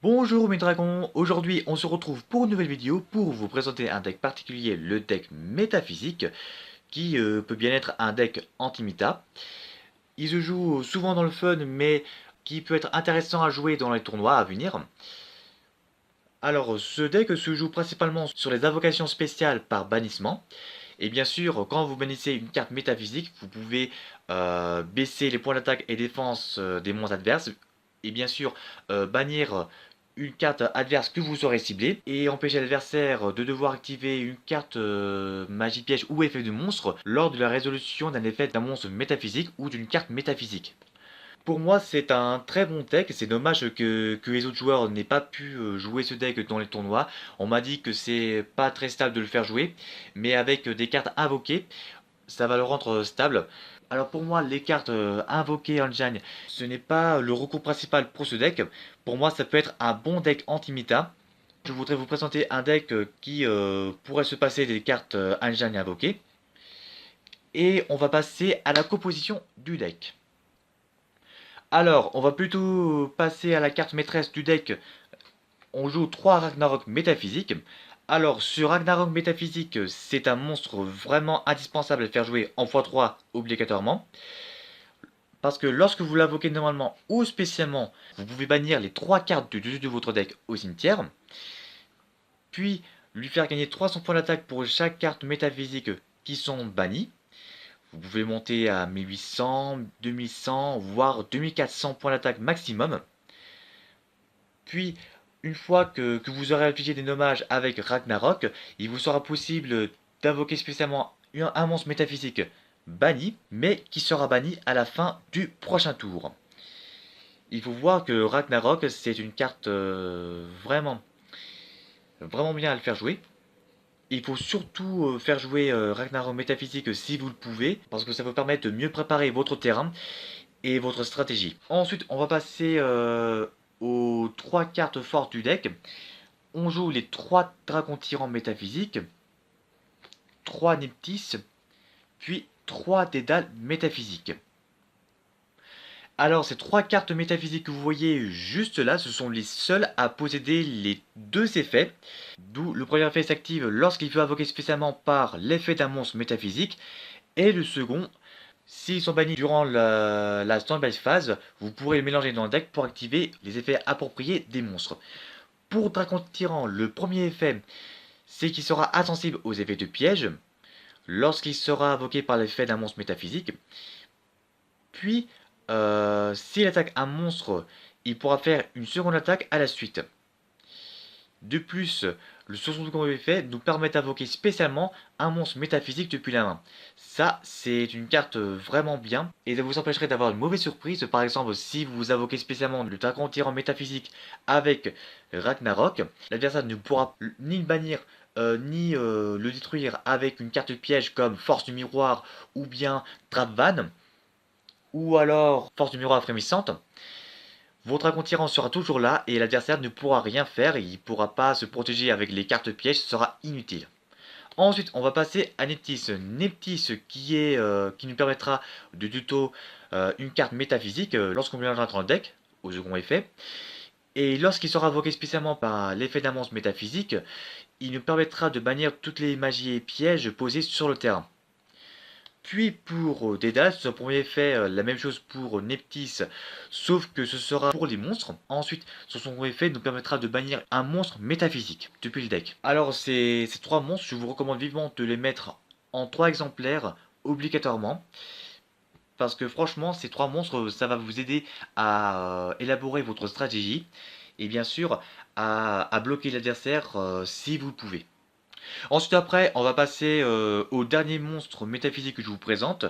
Bonjour mes dragons, aujourd'hui on se retrouve pour une nouvelle vidéo pour vous présenter un deck particulier, le deck métaphysique, qui peut bien être un deck anti-meta. Il se joue souvent dans le fun mais qui peut être intéressant à jouer dans les tournois à venir. Alors ce deck se joue principalement sur les invocations spéciales par bannissement. Et bien sûr, quand vous bannissez une carte métaphysique, vous pouvez baisser les points d'attaque et défense des monstres adverses. Et bien sûr, bannir une carte adverse que vous aurez ciblée et empêcher l'adversaire de devoir activer une carte magie piège ou effet de monstre lors de la résolution d'un effet d'un monstre métaphysique ou d'une carte métaphysique. Pour moi, c'est un très bon deck. C'est dommage que les autres joueurs n'aient pas pu jouer ce deck dans les tournois. On m'a dit que c'est pas très stable de le faire jouer, mais avec des cartes invoquées, ça va le rendre stable. Alors pour moi, les cartes invoquées Engine, ce n'est pas le recours principal pour ce deck. Pour moi, ça peut être un bon deck anti-meta. Je voudrais vous présenter un deck qui pourrait se passer des cartes Engine invoquées. Et on va passer à la composition du deck. Alors, on va plutôt passer à la carte maîtresse du deck. On joue 3 Ragnarok métaphysiques. Alors, ce Ragnarok métaphysique, c'est un monstre vraiment indispensable à faire jouer en x3 obligatoirement. Parce que lorsque vous l'invoquez normalement ou spécialement, vous pouvez bannir les 3 cartes du dessus de votre deck au cimetière. Puis, lui faire gagner 300 points d'attaque pour chaque carte métaphysique qui sont bannies. Vous pouvez monter à 1800, 2100, voire 2400 points d'attaque maximum. Puis, une fois que vous aurez appliqué des nommages avec Ragnarok, il vous sera possible d'invoquer spécialement un monstre métaphysique banni, mais qui sera banni à la fin du prochain tour. Il faut voir que Ragnarok, c'est une carte vraiment bien à le faire jouer. Il faut surtout faire jouer Ragnarok métaphysique si vous le pouvez, parce que ça vous permet de mieux préparer votre terrain et votre stratégie. Ensuite, on va passer aux 3 cartes fortes du deck. On joue les 3 dragons tyrans métaphysiques, 3 Neptis, puis 3 dédales métaphysiques. Alors ces 3 cartes métaphysiques que vous voyez juste là, ce sont les seules à posséder les 2 effets. D'où le premier effet s'active lorsqu'il peut invoquer spécialement par l'effet d'un monstre métaphysique. Et le second, s'ils sont bannis durant la standby phase, vous pourrez les mélanger dans le deck pour activer les effets appropriés des monstres. Pour Dragon Tyran, le premier effet, c'est qu'il sera insensible aux effets de piège lorsqu'il sera invoqué par l'effet d'un monstre métaphysique. Puis, s'il attaque un monstre, il pourra faire une seconde attaque à la suite. De plus, le second effet nous permet d'invoquer spécialement un monstre métaphysique depuis la main. Ça, c'est une carte vraiment bien, et ça vous empêcherait d'avoir une mauvaise surprise. Par exemple, si vous invoquez spécialement le dragon tyran métaphysique avec Ragnarok, l'adversaire ne pourra ni le bannir, ni le détruire avec une carte piège comme Force du Miroir ou bien Trap Van, ou alors Force du Miroir frémissante. Votre dragon tyran sera toujours là et l'adversaire ne pourra rien faire, il ne pourra pas se protéger avec les cartes pièges, ce sera inutile. Ensuite, on va passer à Neptis. Neptis qui nous permettra de tuto une carte métaphysique lorsqu'on mélangera dans le deck, au second effet. Et lorsqu'il sera invoqué spécialement par l'effet d'un monstre métaphysique, il nous permettra de bannir toutes les magies et pièges posés sur le terrain. Puis pour Dédale, son premier effet, la même chose pour Neptis, sauf que ce sera pour les monstres. Ensuite, son second effet nous permettra de bannir un monstre métaphysique depuis le deck. Alors ces 3 monstres, je vous recommande vivement de les mettre en 3 exemplaires obligatoirement. Parce que franchement, ces 3 monstres, ça va vous aider à élaborer votre stratégie. Et bien sûr, à bloquer l'adversaire si vous le pouvez. Ensuite après, on va passer au dernier monstre métaphysique que je vous présente.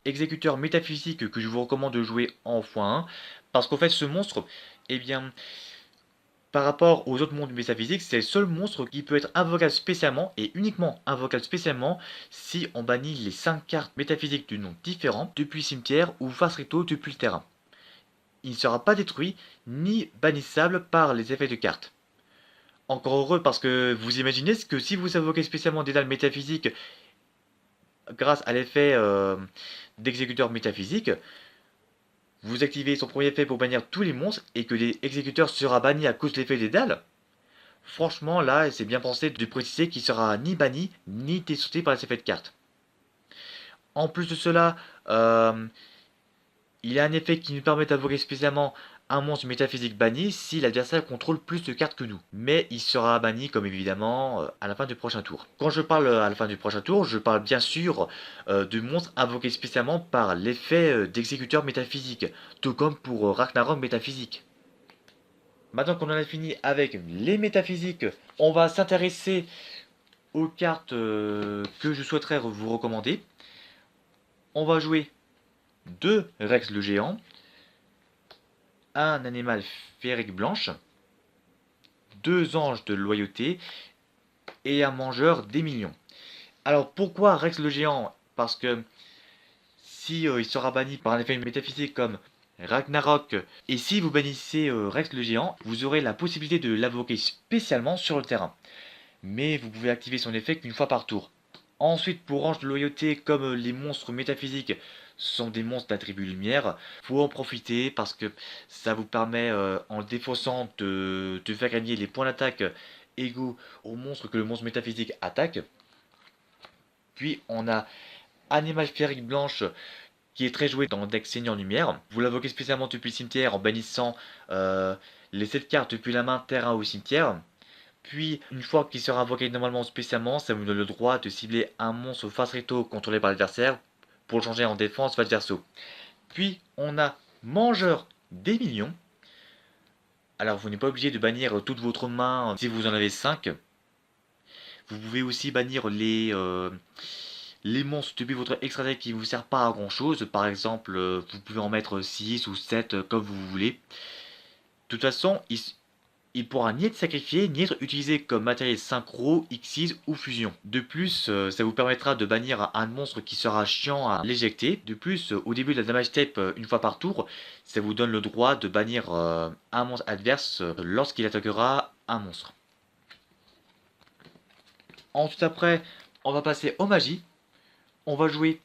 Exécuteur métaphysique que je vous recommande de jouer en x1. Parce qu'en fait ce monstre, eh bien, par rapport aux autres monstres métaphysiques, c'est le seul monstre qui peut être invocable spécialement et uniquement invocable spécialement si on bannit les 5 cartes métaphysiques de nom différents depuis le cimetière ou face recto depuis le terrain. Il ne sera pas détruit ni bannissable par les effets de cartes. Encore heureux parce que vous imaginez que si vous invoquez spécialement des dalles métaphysiques grâce à l'effet d'exécuteur métaphysique, vous activez son premier effet pour bannir tous les monstres et que l'exécuteur sera banni à cause de l'effet des dalles. Franchement, là, c'est bien pensé de préciser qu'il sera ni banni ni dessauté par les effets de carte. En plus de cela, il y a un effet qui nous permet d'invoquer spécialement un monstre métaphysique banni si l'adversaire contrôle plus de cartes que nous. Mais il sera banni comme évidemment à la fin du prochain tour. Quand je parle à la fin du prochain tour, je parle bien sûr de monstres invoqués spécialement par l'effet d'exécuteur métaphysique, tout comme pour Ragnarok métaphysique. Maintenant qu'on en a fini avec les métaphysiques, on va s'intéresser aux cartes que je souhaiterais vous recommander. On va jouer 2 Rex le géant, un animal féerique blanche, 2 anges de loyauté et un mangeur des millions. Alors pourquoi Rex le géant? Parce que si il sera banni par un effet métaphysique comme Ragnarok, et si vous bannissez Rex le géant, vous aurez la possibilité de l'invoquer spécialement sur le terrain. Mais vous pouvez activer son effet qu'une fois par tour. Ensuite, pour ange de loyauté, comme les monstres métaphysiques sont des monstres d'attribut lumière, faut en profiter parce que ça vous permet, en défaussant, de faire gagner les points d'attaque égaux aux monstres que le monstre métaphysique attaque. Puis on a Animal Féerique Blanche qui est très joué dans le deck Seigneur Lumière. Vous l'invoquez spécialement depuis le cimetière en bannissant les 7 cartes depuis la main terrain au cimetière. Puis, une fois qu'il sera invoqué normalement ou spécialement, ça vous donne le droit de cibler un monstre face recto contrôlé par l'adversaire pour le changer en défense face verso. Puis, on a Mangeur des millions. Alors, vous n'êtes pas obligé de bannir toute votre main si vous en avez 5. Vous pouvez aussi bannir les monstres depuis votre extra deck qui ne vous servent pas à grand chose. Par exemple, vous pouvez en mettre 6 ou 7 comme vous voulez. De toute façon, il pourra ni être sacrifié, ni être utilisé comme matériel synchro, Xyz ou fusion. De plus, ça vous permettra de bannir un monstre qui sera chiant à l'éjecter. De plus, au début de la damage tape, une fois par tour, ça vous donne le droit de bannir un monstre adverse lorsqu'il attaquera un monstre. Ensuite après, on va passer aux magies. On va jouer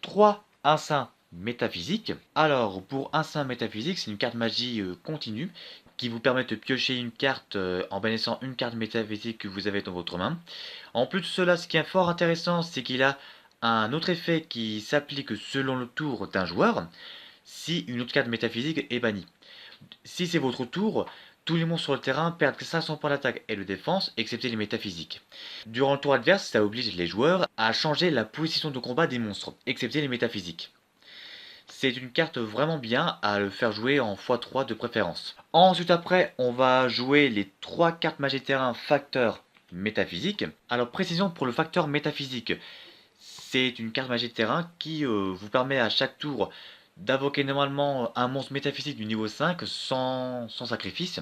3 instincts métaphysiques. Alors, pour instinct métaphysique, c'est une carte magie continue qui vous permet de piocher une carte en bannissant une carte métaphysique que vous avez dans votre main. En plus de cela, ce qui est fort intéressant, c'est qu'il a un autre effet qui s'applique selon le tour d'un joueur si une autre carte métaphysique est bannie. Si c'est votre tour, tous les monstres sur le terrain perdent 500 points d'attaque et de défense, excepté les métaphysiques. Durant le tour adverse, ça oblige les joueurs à changer la position de combat des monstres, excepté les métaphysiques. C'est une carte vraiment bien à le faire jouer en x3 de préférence. Ensuite après, on va jouer les 3 cartes magie terrain facteur métaphysique. Alors précision pour le facteur métaphysique. C'est une carte magie terrain qui vous permet à chaque tour d'invoquer normalement un monstre métaphysique du niveau 5 sans sacrifice.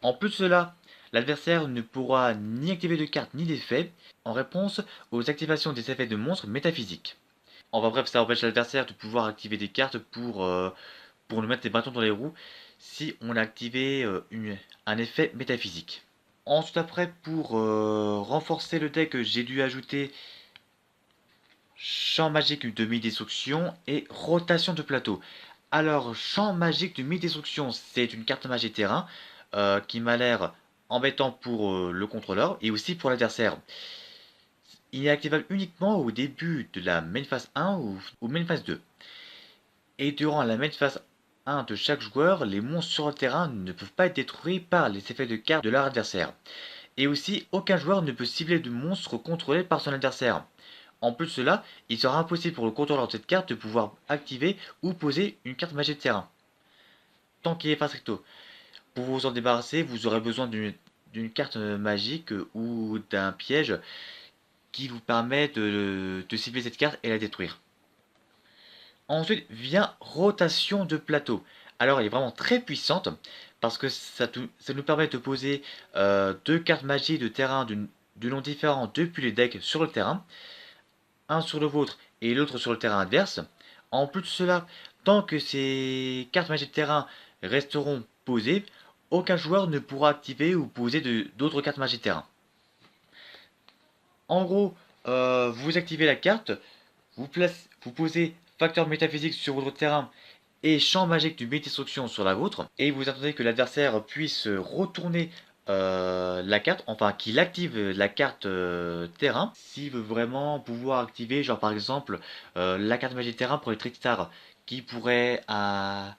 En plus de cela, l'adversaire ne pourra ni activer de carte ni d'effet en réponse aux activations des effets de monstres métaphysiques. Enfin bref, ça empêche l'adversaire de pouvoir activer des cartes pour nous mettre des bâtons dans les roues si on a activé un effet métaphysique. Ensuite après, pour renforcer le deck, j'ai dû ajouter champ magique de mi-destruction et rotation de plateau. Alors, champ magique de mi-destruction, c'est une carte magie terrain qui m'a l'air embêtant pour le contrôleur et aussi pour l'adversaire. Il est activable uniquement au début de la main phase 1 ou main phase 2. Et durant la main phase 1 de chaque joueur, les monstres sur le terrain ne peuvent pas être détruits par les effets de carte de leur adversaire. Et aussi, aucun joueur ne peut cibler de monstres contrôlés par son adversaire. En plus de cela, il sera impossible pour le contrôleur de cette carte de pouvoir activer ou poser une carte magie de terrain. Tant qu'il est face recto. Pour vous en débarrasser, vous aurez besoin d'une carte magique ou d'un piège qui vous permet de cibler cette carte et la détruire. Ensuite vient rotation de plateau. Alors elle est vraiment très puissante parce que ça nous permet de poser 2 cartes magie de terrain de nom différent depuis les decks sur le terrain. Un sur le vôtre et l'autre sur le terrain adverse. En plus de cela, tant que ces cartes magie de terrain resteront posées, aucun joueur ne pourra activer ou poser d'autres cartes magie de terrain. En gros, vous activez la carte, vous posez facteur métaphysique sur votre terrain et champ magique du multi-destruction sur la vôtre, et vous attendez que l'adversaire puisse retourner la carte, enfin qu'il active la carte terrain, s'il veut vraiment pouvoir activer, genre par exemple la carte magie terrain pour les Trickstar, qui pourrait un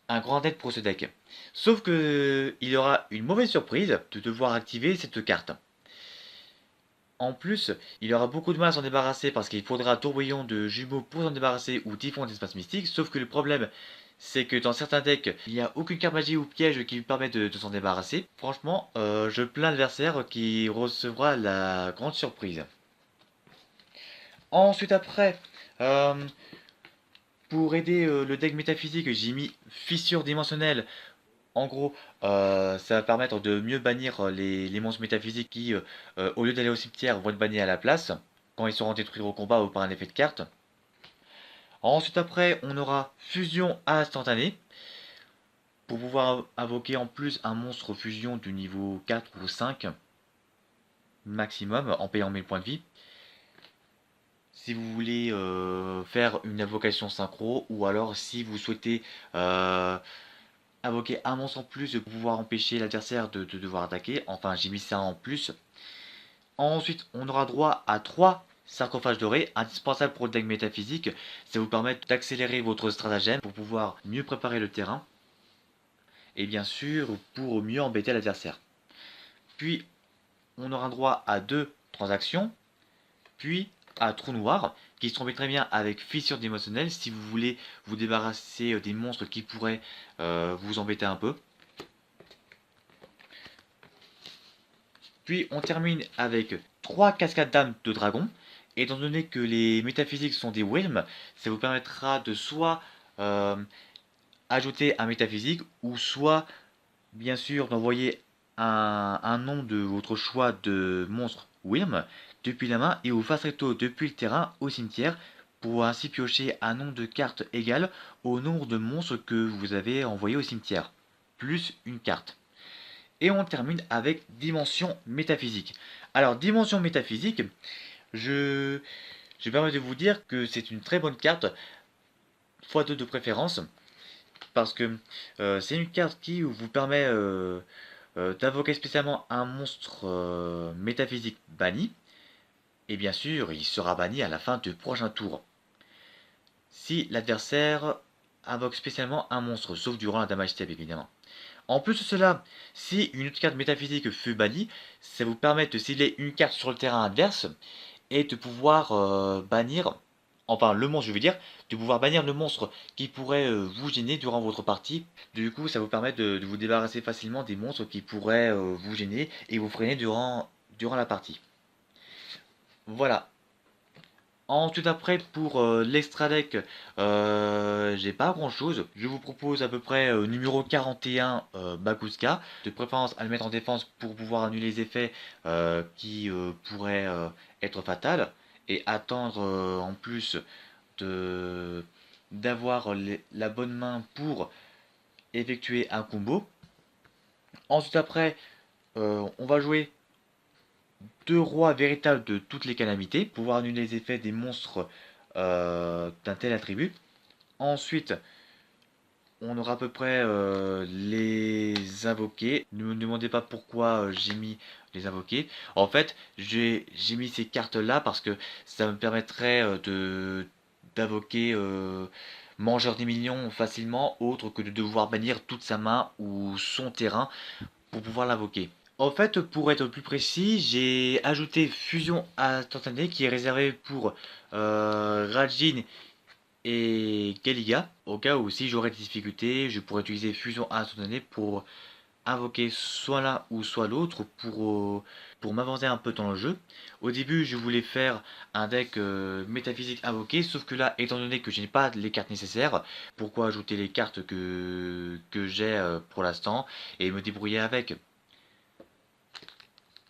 grand aide pour ce deck. Sauf que il aura une mauvaise surprise de devoir activer cette carte. En plus, il aura beaucoup de mal à s'en débarrasser parce qu'il faudra tourbillon de jumeaux pour s'en débarrasser ou typhon d'espace mystique. Sauf que le problème, c'est que dans certains decks, il n'y a aucune carte magie ou piège qui lui permet de s'en débarrasser. Franchement, je plains l'adversaire qui recevra la grande surprise. Ensuite après, euh, pour aider le deck métaphysique, j'ai mis fissure dimensionnelle. En gros, ça va permettre de mieux bannir les monstres métaphysiques qui, au lieu d'aller au cimetière, vont être bannis à la place, quand ils seront détruits au combat ou par un effet de carte. Ensuite après, on aura fusion instantanée, pour pouvoir invoquer en plus un monstre fusion du niveau 4 ou 5 maximum, en payant 1000 points de vie. Si vous voulez faire une invocation synchro, ou alors si vous souhaitez invoquer un monstre en plus pour pouvoir empêcher l'adversaire de devoir attaquer. Enfin, j'ai mis ça en plus. Ensuite, on aura droit à 3 sarcophages dorés, indispensables pour le deck métaphysique. Ça vous permet d'accélérer votre stratagème pour pouvoir mieux préparer le terrain. Et bien sûr, pour mieux embêter l'adversaire. Puis, on aura droit à 2 transactions. Puis, à trou noir, qui se trompait très bien avec fissure émotionnelle si vous voulez vous débarrasser des monstres qui pourraient vous embêter un peu. Puis on termine avec 3 cascades d'âmes de dragon. Étant donné que les métaphysiques sont des whelms, ça vous permettra de soit ajouter un métaphysique, ou soit bien sûr d'envoyer un nom de votre choix de monstre whelm depuis la main et au face recto depuis le terrain au cimetière, pour ainsi piocher un nombre de cartes égal au nombre de monstres que vous avez envoyé au cimetière, plus une carte. Et on termine avec dimension métaphysique. Alors, dimension métaphysique, je, je permets de vous dire que c'est une très bonne carte, x2 de préférence, parce que c'est une carte qui vous permet d'invoquer spécialement un monstre métaphysique banni, et bien sûr, il sera banni à la fin du prochain tour. Si l'adversaire invoque spécialement un monstre, sauf durant la damage step évidemment. En plus de cela, si une autre carte métaphysique fut bannie, ça vous permet de cibler une carte sur le terrain adverse et de pouvoir bannir, enfin le monstre je veux dire, de pouvoir bannir le monstre qui pourrait vous gêner durant votre partie. Du coup, ça vous permet de vous débarrasser facilement des monstres qui pourraient vous gêner et vous freiner durant la partie. Voilà. Ensuite après pour l'extra deck, j'ai pas grand chose. Je vous propose à peu près numéro 41 Bakuska. De préférence à le mettre en défense pour pouvoir annuler les effets qui pourraient être fatals. Et attendre en plus de d'avoir la bonne main pour effectuer un combo. Ensuite après, on va jouer deux rois véritables de toutes les calamités, pouvoir annuler les effets des monstres d'un tel attribut. Ensuite, on aura à peu près les invoqués. Ne me demandez pas pourquoi j'ai mis les invoqués. En fait, j'ai mis ces cartes là parce que ça me permettrait de d'invoquer Mangeur des Millions facilement, autre que de devoir bannir toute sa main ou son terrain pour pouvoir l'invoquer. En fait, pour être plus précis, j'ai ajouté Fusion instantanée qui est réservé pour Rajin et Galiga. Au cas où si j'aurais des difficultés, je pourrais utiliser Fusion instantanée pour invoquer soit l'un ou soit l'autre pour m'avancer un peu dans le jeu. Au début, je voulais faire un deck métaphysique invoqué, sauf que là, étant donné que je n'ai pas les cartes nécessaires, pourquoi ajouter les cartes que j'ai pour l'instant et me débrouiller avec.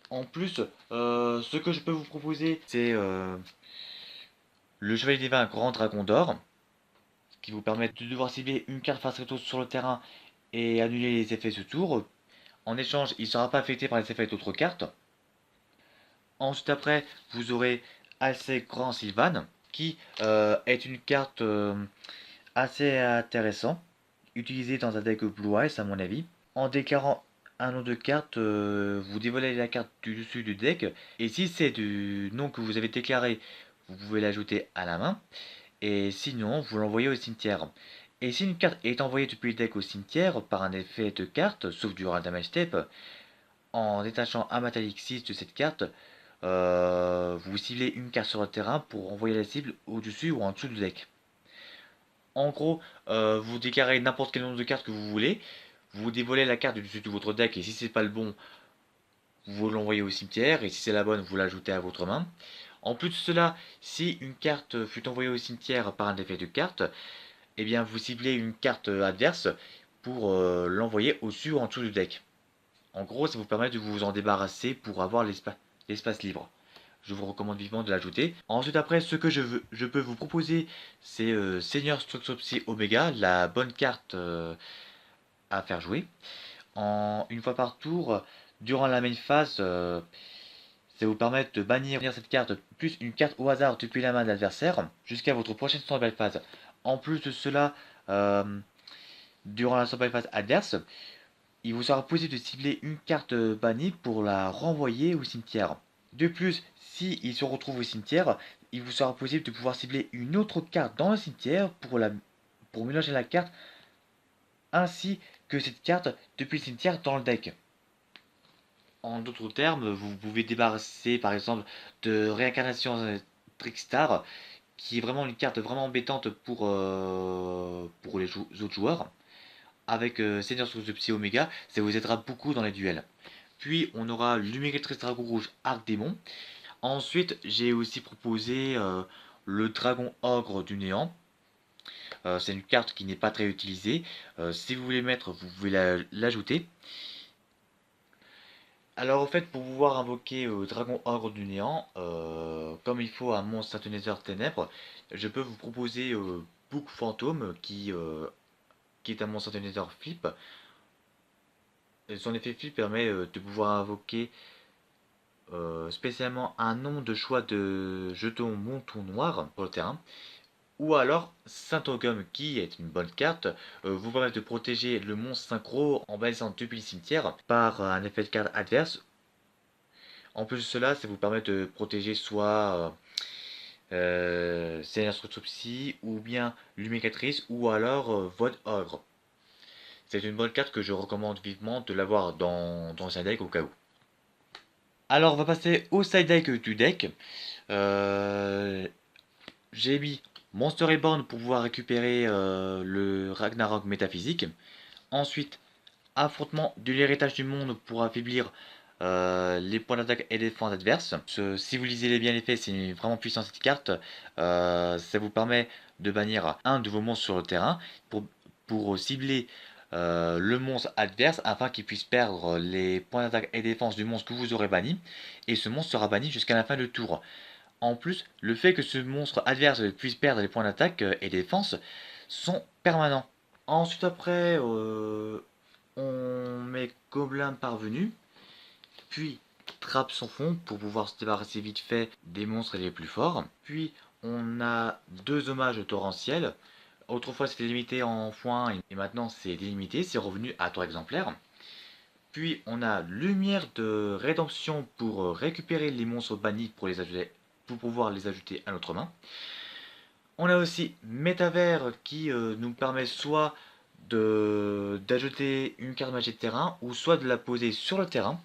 En plus, ce que je peux vous proposer, c'est le Chevalier Divin Grand Dragon d'Or, qui vous permet de devoir cibler une carte face recto sur le terrain et annuler les effets ce tour. En échange, il ne sera pas affecté par les effets d'autres cartes. Ensuite après, vous aurez Alcé Grand Sylvan, qui est une carte assez intéressant, utilisé dans un deck Blue Eyes à mon avis. En déclarant un nom de carte, vous dévoilez la carte du dessus du deck, et si c'est du nom que vous avez déclaré, vous pouvez l'ajouter à la main, et sinon vous l'envoyez au cimetière. Et si une carte est envoyée depuis le deck au cimetière par un effet de carte, sauf durant un damage step, en détachant un Metallic 6 de cette carte, vous ciblez une carte sur le terrain pour envoyer la cible au-dessus ou en dessous du deck. En gros, vous déclarez n'importe quel nombre de cartes que vous voulez, vous dévoilez la carte du dessus de votre deck et si c'est pas le bon, vous l'envoyez au cimetière et si c'est la bonne, vous l'ajoutez à votre main. En plus de cela, si une carte fut envoyée au cimetière par un effet de carte, eh bien vous ciblez une carte adverse pour l'envoyer au-dessus ou en dessous du deck. En gros, ça vous permet de vous en débarrasser pour avoir l'espace libre. Je vous recommande vivement de l'ajouter. Ensuite, après, ce que je peux vous proposer, c'est Seigneur Struxopsy Omega, la bonne carte à faire jouer. Une fois par tour, durant la main phase, ça vous permet de bannir cette carte plus une carte au hasard depuis la main de l'adversaire jusqu'à votre prochaine standby phase. En plus de cela, euh, durant la standby phase adverse, il vous sera possible de cibler une carte bannie pour la renvoyer au cimetière. De plus, si il se retrouve au cimetière, il vous sera possible de pouvoir cibler une autre carte dans le cimetière pour mélanger la carte ainsi que cette carte depuis le cimetière dans le deck. En d'autres termes, vous pouvez débarrasser par exemple de réincarnation Trickstar, qui est vraiment une carte vraiment embêtante pour les autres joueurs. Avec Seigneur sous Psy Omega, ça vous aidera beaucoup dans les duels. Puis on aura Luminétrice Dragon Rouge Arc Démon. Ensuite, j'ai aussi proposé le Dragon Ogre du Néant. C'est une carte qui n'est pas très utilisée. Si vous voulez mettre, vous pouvez l'ajouter. Alors au fait, pour pouvoir invoquer Dragon Ogre du Néant, comme il faut un monstre Saturnaiseur Ténèbres, je peux vous proposer Book Fantôme qui est un monstre Saturnaiseur flip. Et son effet flip permet de pouvoir invoquer spécialement un nombre de choix de jetons monton noir pour le terrain. Ou alors Saint-Ogum qui est une bonne carte, vous permet de protéger le monstre synchro en balisant depuis le cimetière par un effet de carte adverse. En plus de cela, ça vous permet de protéger soit Seigneur Psy ou bien Lumicatrice ou alors Void Ogre. C'est une bonne carte que je recommande vivement de l'avoir dans un deck au cas où. Alors on va passer au side deck du deck. Euh, j'ai mis Monster Reborn pour pouvoir récupérer le Ragnarok métaphysique. Ensuite, Affrontement de l'héritage du monde pour affaiblir les points d'attaque et défense adverses. Si vous lisez bien les faits, c'est vraiment puissant cette carte. Ça vous permet de bannir un de vos monstres sur le terrain pour cibler le monstre adverse afin qu'il puisse perdre les points d'attaque et défense du monstre que vous aurez banni. Et ce monstre sera banni jusqu'à la fin du tour. En plus, le fait que ce monstre adverse puisse perdre les points d'attaque et défense sont permanents. Ensuite après, on met Gobelin parvenu, puis Trappe sans fond pour pouvoir se débarrasser vite fait des monstres les plus forts. Puis on a deux hommages torrentiels. Autrefois c'était limité en foin et maintenant c'est délimité, c'est revenu à 3 exemplaires. Puis on a Lumière de rédemption pour récupérer les monstres bannis pour pouvoir les ajouter à notre main. On a aussi Métavers qui nous permet soit d'ajouter une carte magie de terrain ou soit de la poser sur le terrain.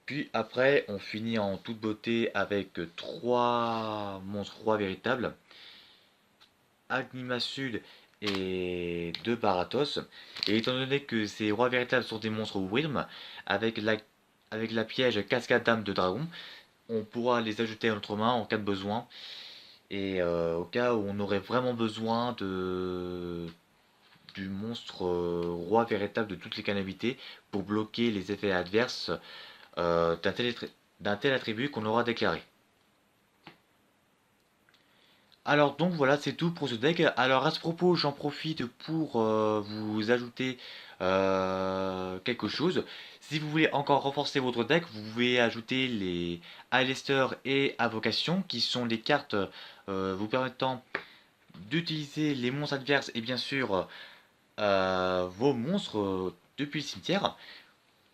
Puis après, on finit en toute beauté avec 3 monstres rois véritables, Agnima Sud et 2 Baratos. Et étant donné que ces rois véritables sont des monstres Wyrm, avec la piège Cascade d'âme de dragon, on pourra les ajouter à notre main en cas de besoin. Et au cas où on aurait vraiment besoin du monstre roi véritable de toutes les calamité pour bloquer les effets adverses d'un tel attribut qu'on aura déclaré. Alors donc voilà, c'est tout pour ce deck. Alors à ce propos, j'en profite pour vous ajouter quelque chose. Si vous voulez encore renforcer votre deck, vous pouvez ajouter les Alistair et Avocation, qui sont des cartes vous permettant d'utiliser les monstres adverses et bien sûr vos monstres depuis le cimetière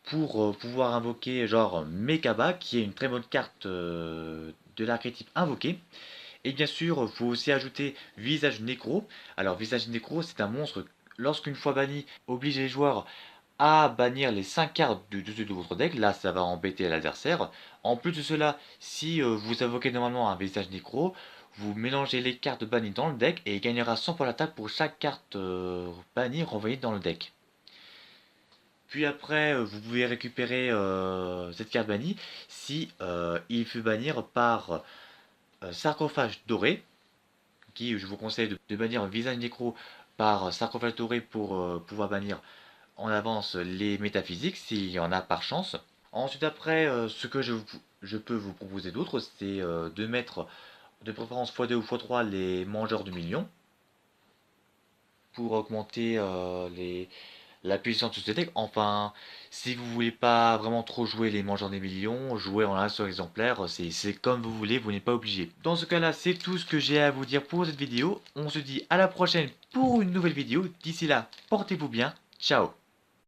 pour pouvoir invoquer genre Mekaba qui est une très bonne carte de l'archétype invoqué. Et bien sûr, il faut aussi ajouter Visage Nécro. Alors Visage Nécro, c'est un monstre, lorsqu'une fois banni, oblige les joueurs à bannir les 5 cartes du dessus de votre deck. Là, ça va embêter l'adversaire. En plus de cela, si vous invoquez normalement un Visage Nécro, vous mélangez les cartes bannies dans le deck et il gagnera 100 points d'attaque pour chaque carte bannie renvoyée dans le deck. Puis après, vous pouvez récupérer cette carte bannie si il fut bannir par Sarcophage Doré, qui je vous conseille de bannir Visage Nécro par Sarcophage Doré pour pouvoir bannir en avance les métaphysiques s'il y en a par chance. Ensuite après, ce que je peux vous proposer d'autre, c'est de mettre de préférence x2 ou x3 les mangeurs de millions pour augmenter la puissance de ce deck. Enfin, si vous voulez pas vraiment trop jouer les mangeurs des millions, jouer en un seul exemplaire, c'est comme vous voulez, vous n'êtes pas obligé. Dans ce cas-là, c'est tout ce que j'ai à vous dire pour cette vidéo. On se dit à la prochaine pour une nouvelle vidéo. D'ici là, portez-vous bien. Ciao.